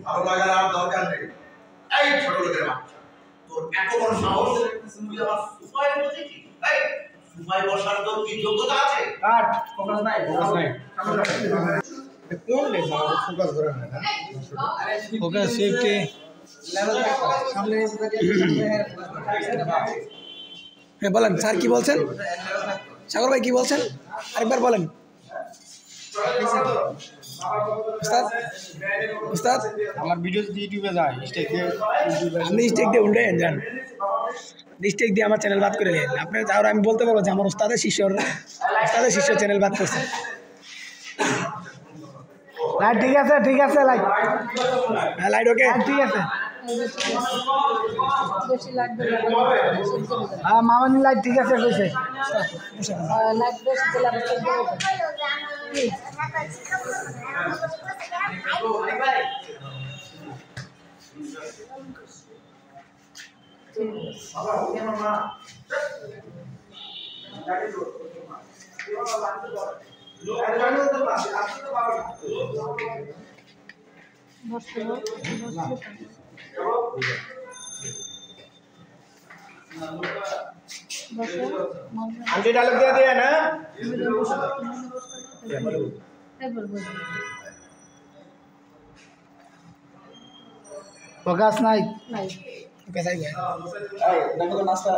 ভালো লাগার আর দরকার নেই। এই ছোট লোকের বাচ্চা, তোর এত বড় সাহস, তুই আমার সুফায় বসেছিস? এই সুফায় বসার তোর কি যোগ্যতা আছে? আর ফোকাস নাই, ফোকাস নাই। কোন রে ফোকাস করে না? ফোকাস সেফটি সামনে হ্যাঁ বলেন স্যার কি বলছেন? সাগর ভাই কি বলছেন? আরেকবার বলেন। উস্তাদ উস্তাদ আমার ভিডিও যদি ইউটিউবে যায় স্টেক দিয়ে আপনি স্টেক দিয়ে উল্টে যান, স্টেক দিয়ে আমার চ্যানেল বাদ করে নেন আপনি। তাহলে আমি বলতে পারবো যে আমার উস্তাদের শিষ্য চ্যানেল বাদ করছে। লাইট ঠিক আছে, ঠিক আছে লাইট, হ্যাঁ লাইট ওকে ঠিক আছে। হ্যাঁ মামানি লাইট ঠিক আছে কইছে। লাইট বেশি দিলে आंटी डायलॉग दे दिया ना। फोकस नहीं फोकस आई है। नाश्ता